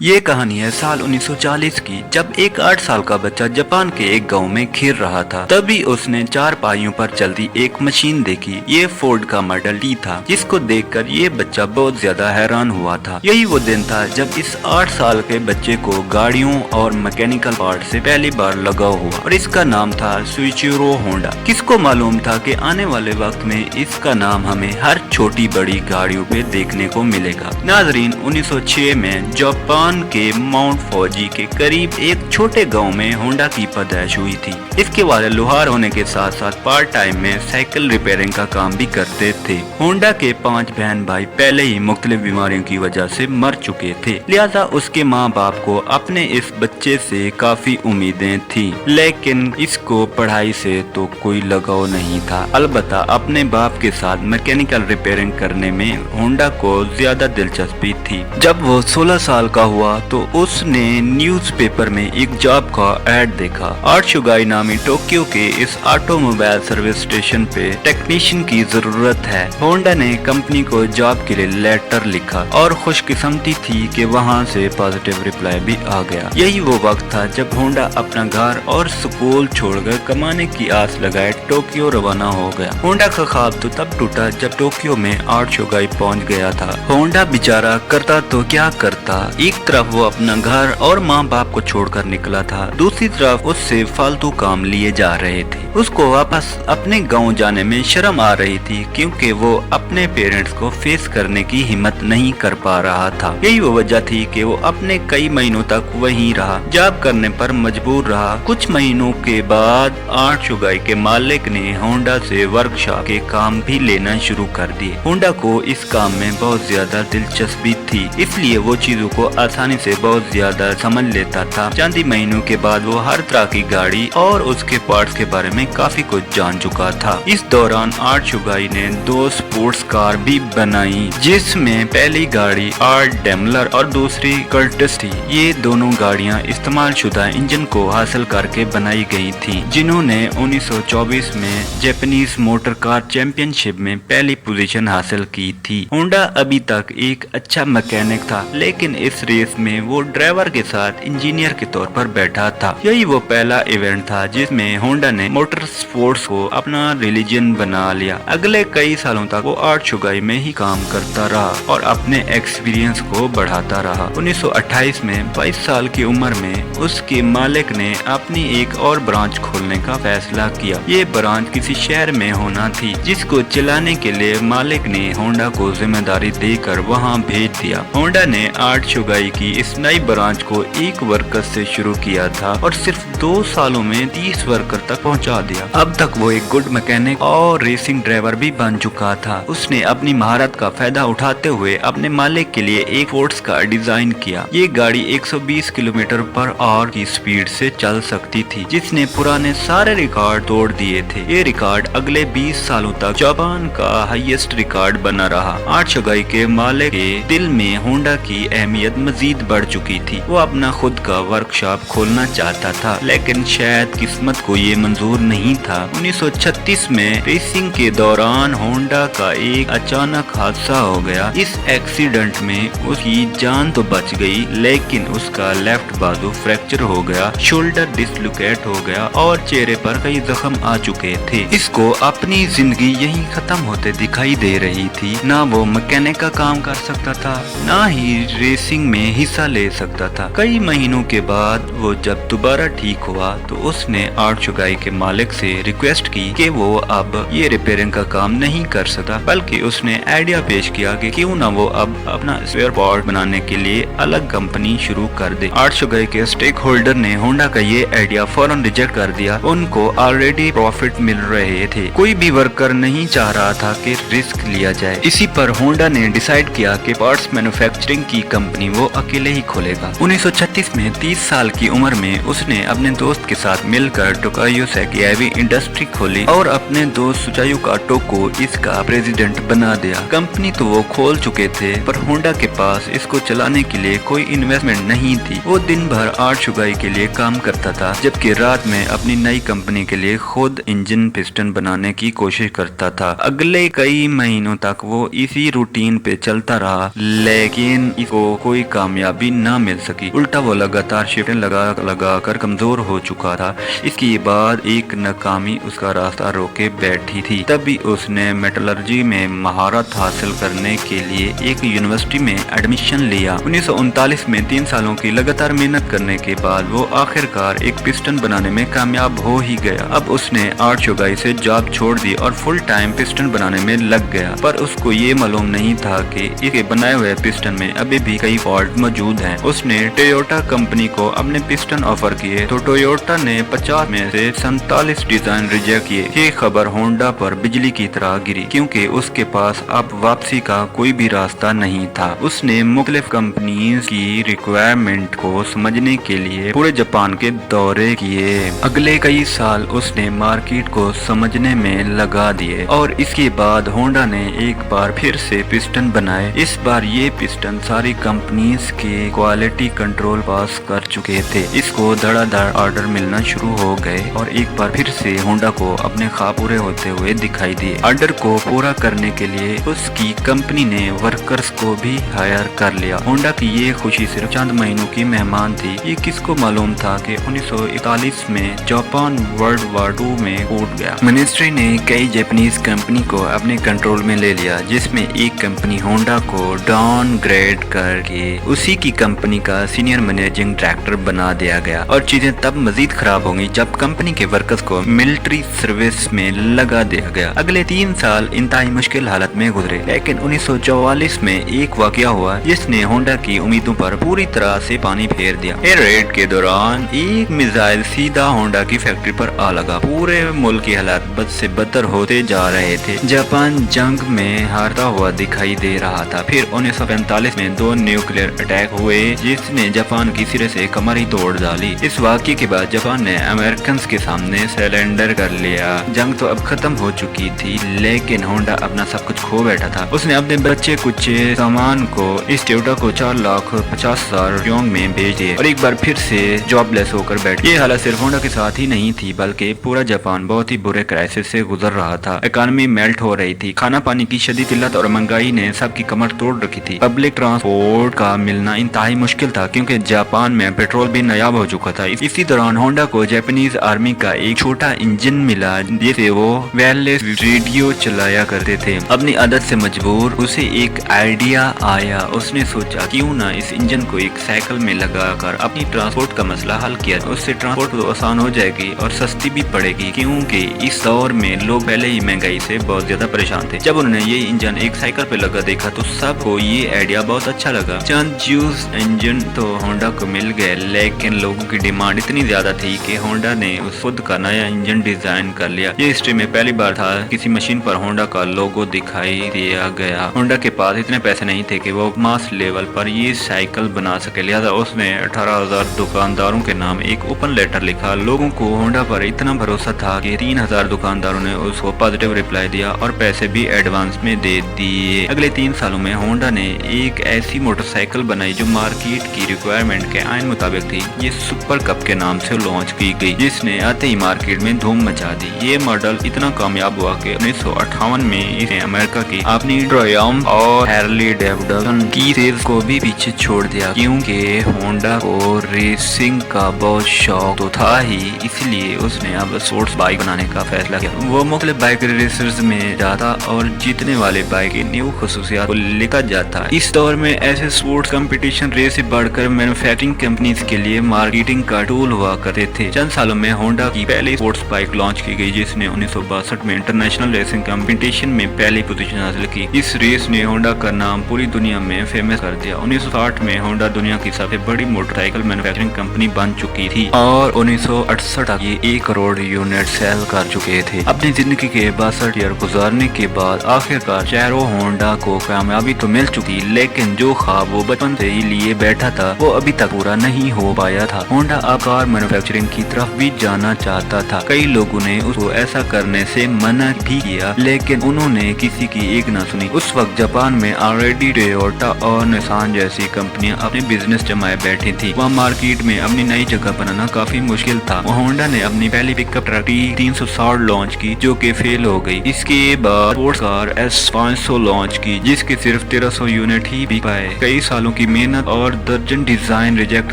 ये कहानी है साल 1940 की, जब एक 8 साल का बच्चा जापान के एक गांव में खेल रहा था। तभी उसने 4 पाइयों पर चलती एक मशीन देखी। ये फोर्ड का मॉडल टी था, जिसको देखकर ये बच्चा बहुत ज्यादा हैरान हुआ था। यही वो दिन था जब इस 8 साल के बच्चे को गाड़ियों और मैकेनिकल पार्ट से पहली बार लगाव हुआ, और इसका नाम था सुइचिरो होंडा। किसको मालूम था कि आने वाले वक्त में इसका नाम हमें हर छोटी बड़ी गाड़ियों पे देखने को मिलेगा। नाजरीन, 1906 में जापान के माउंट फौजी के करीब एक छोटे गांव में होंडा की पैदाइश हुई थी। इसके वालिद लोहार होने के साथ साथ पार्ट टाइम में साइकिल रिपेयरिंग का काम भी करते थे। होंडा के 5 बहन भाई पहले ही मुख्तलिफ बीमारियों की वजह से मर चुके थे, लिहाजा उसके माँ बाप को अपने इस बच्चे से काफी उम्मीदें थी, लेकिन इसको पढ़ाई से तो कोई लगाव नहीं था। अलबत्ता अपने बाप के साथ मैकेनिकल रिपेयरिंग करने में होंडा को ज्यादा दिलचस्पी थी। जब वो 16 साल का हुआ तो उसने न्यूज़पेपर में एक जॉब का ऐड देखा। आर्शुगाई नामी टोक्यो के इस ऑटोमोबाइल सर्विस स्टेशन पे टेक्नीशियन की जरूरत है। होंडा ने कंपनी को जॉब के लिए लेटर लिखा और खुशकिस्मती थी कि वहाँ से पॉजिटिव रिप्लाई भी आ गया। यही वो वक्त था जब होंडा अपना घर और स्कूल छोड़कर कमाने की आस लगाए टोक्यो रवाना हो गया। होंडा का ख्वाब तो तब टूटा जब टोक्यो में आर्शुगाई पहुँच गया था। होंडा बेचारा करता तो क्या करता, एक तरफ वो अपना घर और माँ बाप को छोड़कर निकला था, दूसरी तरफ उससे फालतू काम लिए जा रहे थे। उसको वापस अपने गांव जाने में शर्म आ रही थी, क्योंकि वो अपने पेरेंट्स को फेस करने की हिम्मत नहीं कर पा रहा था। यही वो वजह थी कि वो अपने कई महीनों तक वहीं रहा, जॉब करने पर मजबूर रहा। कुछ महीनों के बाद आर्शुगाई के मालिक ने होंडा से वर्कशॉप के काम भी लेना शुरू कर दिए। होंडा को इस काम में बहुत ज्यादा दिलचस्पी थी, इसलिए वो चीजों को आसानी से बहुत ज्यादा समझ लेता था। चंद ही महीनों के बाद वो हर तरह की गाड़ी और उसके पार्ट्स के बारे में काफी कुछ जान चुका था। इस दौरान आर्शुगाई ने 2 स्पोर्ट्स कार भी बनाई, जिसमें पहली गाड़ी आर्ट डेमलर और दूसरी कर्टिस थी। ये दोनों गाड़ियां इस्तेमाल शुदा इंजन को हासिल करके बनाई गई थी, जिन्होंने 1924 में जापानीज मोटर कार चैंपियनशिप में पहली पोजीशन हासिल की थी। होंडा अभी तक एक अच्छा मैकेनिक था, लेकिन इस रेस में वो ड्राइवर के साथ इंजीनियर के तौर पर बैठा था। यही वो पहला इवेंट था जिसमें होंडा ने मोटर स्पोर्ट्स को अपना रिलीजन बना लिया। अगले कई सालों तक वो आर्शुगाई में ही काम करता रहा और अपने एक्सपीरियंस को बढ़ाता रहा। 1928 में 22 साल की उम्र में उसके मालिक ने अपनी एक और ब्रांच खोलने का फैसला किया। ये ब्रांच किसी शहर में होना थी, जिसको चलाने के लिए मालिक ने होंडा को जिम्मेदारी देकर वहाँ भेज दिया। होंडा ने आर्शुगाई की इस नई ब्रांच को एक वर्कर से शुरू किया था और सिर्फ 2 सालों में 30 वर्कर तक पहुंचा दिया। अब तक वो एक गुड मैकेनिक और रेसिंग ड्राइवर भी बन चुका था। उसने अपनी महारत का फायदा उठाते हुए अपने मालिक के लिए एक फोर्स का डिजाइन किया। ये गाड़ी 120 किलोमीटर पर आवर की स्पीड से चल सकती थी, जिसने पुराने सारे रिकॉर्ड तोड़ दिए थे। ये रिकॉर्ड अगले 20 सालों तक जापान का हाईएस्ट रिकॉर्ड बना रहा। आर्शुगाई के मालिक के दिल में होंडा की अहमियत मजीद बढ़ चुकी थी। वो अपना खुद का वर्कशॉप खोलना चाहता था, लेकिन शायद किस्मत को ये मंजूर नहीं था। 1936 में रेसिंग के दौरान होंडा का एक अचानक हादसा हो गया। इस एक्सीडेंट में उसकी जान तो बच गई, लेकिन उसका लेफ्ट बाजू फ्रैक्चर हो गया, शोल्डर डिसलोकेट हो गया और चेहरे पर कई जख्म आ चुके थे। इसको अपनी जिंदगी यहीं खत्म होते दिखाई दे रही थी। ना वो मैकेनिक का काम कर सकता था, ना ही रेसिंग में हिस्सा ले सकता था। कई महीनों के बाद वो जब दोबारा ठीक हुआ तो उसने आर्शुगाई के मालिक से रिक्वेस्ट की कि वो अब ये रिपेयरिंग का काम नहीं कर सकता, बल्कि उसने आइडिया पेश किया कि क्यों ना वो अब अपना स्पेयर पार्ट बनाने के लिए अलग कंपनी शुरू कर दे। आर्शुगाई के स्टेक होल्डर ने होंडा का ये आइडिया फौरन रिजेक्ट कर दिया। उनको ऑलरेडी प्रॉफिट मिल रहे थे, कोई भी वर्कर नहीं चाह रहा था कि रिस्क लिया जाए। इसी पर होंडा ने डिसाइड किया कि पार्ट्स मैन्युफैक्चरिंग की कंपनी वो अकेले ही खोलेगा। 1936 में 30 साल की उम्र में उसने अपने दोस्त के साथ मिलकर टोकायो सेकी इंडस्ट्री खोली और अपने दोस्त सुचायो काटो को इसका प्रेसिडेंट बना दिया। कंपनी तो वो खोल चुके थे, पर होंडा के पास इसको चलाने के लिए कोई इन्वेस्टमेंट नहीं थी। वो दिन भर आर्शुगाई के लिए काम करता था, जबकि रात में अपनी नई कंपनी के लिए खुद इंजन पिस्टन बनाने की कोशिश करता था। अगले कई महीनों तक वो इसी रूटीन पे चलता रहा, लेकिन इसको कोई काम कामयाबी न मिल सकी। उल्टा वो लगातार शिफ्टें लगा कर कमजोर हो चुका था। इसके बाद एक नाकामी उसका रास्ता रोके बैठी थी। तभी उसने मेटलर्जी में महारत हासिल करने के लिए एक यूनिवर्सिटी में एडमिशन लिया। 1939 में 3 सालों की लगातार मेहनत करने के बाद वो आखिरकार एक पिस्टन बनाने में कामयाब हो ही गया। अब उसने आर्ट चौगाई से जॉब छोड़ दी और फुल टाइम पिस्टन बनाने में लग गया, पर उसको ये मालूम नहीं था कि इसके बनाए हुए पिस्टन में अभी भी कई फॉल्ट मौजूद हैं। उसने टोयोटा कंपनी को अपने पिस्टन ऑफर किए तो टोयोटा ने 50 में से 47 डिजाइन रिजेक्ट किए। ये खबर होंडा पर बिजली की तरह गिरी, क्योंकि उसके पास अब वापसी का कोई भी रास्ता नहीं था। उसने मुख्तलिफ कंपनीज की रिक्वायरमेंट को समझने के लिए पूरे जापान के दौरे किए। अगले कई साल उसने मार्केट को समझने में लगा दिए और इसके बाद होंडा ने एक बार फिर से पिस्टन बनाए। इस बार ये पिस्टन सारी कंपनीज के क्वालिटी कंट्रोल पास कर चुके थे। इसको धड़ाधड़ ऑर्डर मिलना शुरू हो गए और एक बार फिर से होंडा को अपने ख्वाब पूरे होते हुए दिखाई दिए। ऑर्डर को पूरा करने के लिए उसकी कंपनी ने वर्कर्स को भी हायर कर लिया। होंडा की ये खुशी सिर्फ चंद महीनों की मेहमान थी। ये किसको मालूम था कि 1941 में जापान वर्ल्ड वार 2 में कूद गया। मिनिस्ट्री ने कई जापानीज कंपनी को अपने कंट्रोल में ले लिया, जिसमें एक कंपनी होंडा को डाउनग्रेड करके उसी की कंपनी का सीनियर मैनेजिंग डायरेक्टर बना दिया गया। और चीजें तब मजीद खराब होंगी जब कंपनी के वर्कर्स को मिलिट्री सर्विस में लगा दिया गया। अगले 3 साल इंतहाई मुश्किल हालत में गुजरे, लेकिन 1944 में एक वाकया हुआ जिसने होंडा की उम्मीदों पर पूरी तरह से पानी फेर दिया। एयर रेड के दौरान एक मिसाइल सीधा होंडा की फैक्ट्री पर आ लगा। पूरे मुल्क की हालात बद से बदतर होते जा रहे थे। जापान जंग में हारता हुआ दिखाई दे रहा था। फिर 1945 में 2 न्यूक्लियर अटैक हुए जिसने जापान की सिरे से कमर ही तोड़ डाली। इस वाकये के बाद जापान ने अमेरिकन के सामने सरेंडर कर लिया। जंग तो अब खत्म हो चुकी थी, लेकिन होंडा अपना सब कुछ खो बैठा था। उसने अपने बच्चे कुछ सामान को इस टोयोटा को 4,50,000 योंग में बेच दिए और एक बार फिर से जॉबलेस होकर बैठ। ये हालत सिर्फ होंडा के साथ ही नहीं थी, बल्कि पूरा जापान बहुत ही बुरे क्राइसिस से गुजर रहा था। इकोनॉमी मेल्ट हो रही थी। खाना पानी की शदीद किल्लत और महंगाई ने सबकी कमर तोड़ रखी थी। पब्लिक ट्रांसपोर्ट का मिलना इंतहाई मुश्किल था, क्योंकि जापान में पेट्रोल भी नायाब हो चुका था। इसी दौरान होंडा को जापानीज आर्मी का एक छोटा इंजन मिला जिसे वो वायरलेस रेडियो चलाया करते थे। अपनी आदत से मजबूर उसे एक आइडिया आया। उसने सोचा क्यों ना इस इंजन को एक साइकिल में लगाकर अपनी ट्रांसपोर्ट का मसला हल किया। उससे ट्रांसपोर्ट तो आसान हो जाएगी और सस्ती भी पड़ेगी, क्योंकि इस दौर में लोग पहले ही महंगाई से बहुत ज्यादा परेशान थे। जब उन्होंने ये इंजन एक साइकिल पे लगा देखा तो सबको ये आइडिया बहुत अच्छा लगा। चंद यूज इंजन तो होंडा को मिल गए, लेकिन लोगों की डिमांड इतनी ज्यादा थी कि होंडा ने उस खुद का नया इंजन डिजाइन कर लिया। ये हिस्ट्री में पहली बार था किसी मशीन पर होंडा का लोगो दिखाई दिया गया। होंडा के पास इतने पैसे नहीं थे कि वो मास लेवल पर ये साइकिल बना सके, लिहाजा उसने 18,000 दुकानदारों के नाम एक ओपन लेटर लिखा। लोगों को होंडा पर इतना भरोसा था कि 3,000 दुकानदारों ने उसको पॉजिटिव रिप्लाई दिया और पैसे भी एडवांस में दे दिए। अगले 3 सालों में होंडा ने एक ऐसी मोटरसाइकिल बनाई जो मार्केट की रिक्वायरमेंट के आइन मुताबिक थी। ये सुपर कप के नाम से लॉन्च की गई, जिसने आते ही मार्केट में धूम मचा दी। ये मॉडल इतना कामयाब हुआ कि 1958 में इसे अमेरिका की अपनी ट्रायम्फ और हैर्ली डेविडसन की सेल्स को भी पीछे छोड़ दिया, क्योंकि होंडा को रेसिंग का बहुत शौक तो था ही, इसलिए उसने अब स्पोर्ट्स बाइक बनाने का फैसला किया। वो मुख्तलिफ बाइक रेसर्स में जाता और जीतने वाले बाइक की न्यू खुसूसियात को लिखा जाता। इस दौर में ऐसे स्पोर्ट्स कंपटीशन रेस से बढ़कर मैन्युफैक्चरिंग कंपनीज के लिए मार्केटिंग का टूल हुआ करते थे। चंद सालों में होंडा की पहली स्पोर्ट्स बाइक लॉन्च की गई, जिसने 1962 में इंटरनेशनल रेसिंग कंपटीशन में पहली पोजीशन हासिल की। इस रेस ने होंडा का नाम पूरी दुनिया में फेमस कर दिया। 1960 में होंडा दुनिया की सबसे बड़ी मोटरसाइकिल मैन्युफैक्चरिंग कंपनी बन चुकी थी और 1968 तक ये 1 करोड़ यूनिट सेल कर चुके थे। अपनी जिंदगी के 62 ईयर गुजारने के बाद आखिरकार चारों होंडा को कामयाबी तो मिल चुकी, लेकिन जो ख्वाब वो बचपन से ही लिए बैठा था वो अभी तक पूरा नहीं हो पाया था। होंडा अब कार मैन्युफैक्चरिंग की तरफ भी जाना चाहता था। कई लोगों ने उसको ऐसा करने से मना भी किया, लेकिन उन्होंने किसी की एक न सुनी। उस वक्त जापान में ऑलरेडी टोयोटा और निसान जैसी कंपनियां अपने बिजनेस जमाए बैठी थी। वहाँ मार्केट में अपनी नई जगह बनाना काफी मुश्किल था। होंडा ने अपनी पहली पिकअप ट्रक 360 लॉन्च की, जो कि फेल हो गई। इसके बाद स्पोर्ट्स कार S500 लॉन्च की, जिसके सिर्फ 1300 यूनिट ही बिक पाए। कई सालों की मेहनत और दर्जन डिजाइन रिजेक्ट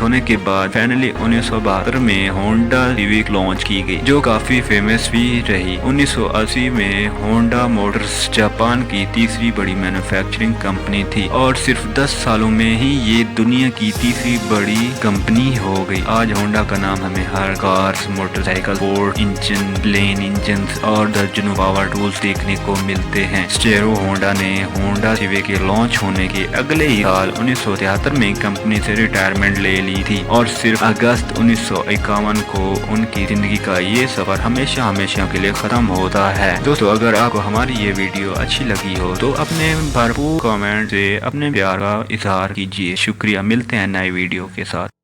होने के बाद फाइनली 1972 में होंडा सिविक लॉन्च की गई, जो काफी फेमस भी रही। 1980 में होंडा मोटर्स जापान की तीसरी बड़ी मैन्युफैक्चरिंग कंपनी थी और सिर्फ 10 सालों में ही ये दुनिया की तीसरी बड़ी कंपनी हो गई। आज होंडा का नाम हमें हर cars, motorcycle, Ford engine, plane engine और दर्जनों पावर टूल्स देखने को मिलते हैं। स्टेरो होंडा ने होंडा सिविक के लॉन्च होने के अगले ही साल 1973 में कंपनी से रिटायरमेंट ले ली थी और सिर्फ अगस्त 1951 को उनकी जिंदगी का ये सफर हमेशा हमेशा के लिए खत्म होता है। दोस्तों, अगर आपको हमारी ये वीडियो अच्छी लगी हो तो अपने भरपूर कमेंट से अपने प्यार का इजहार कीजिए। शुक्रिया, मिलते हैं नए वीडियो के साथ।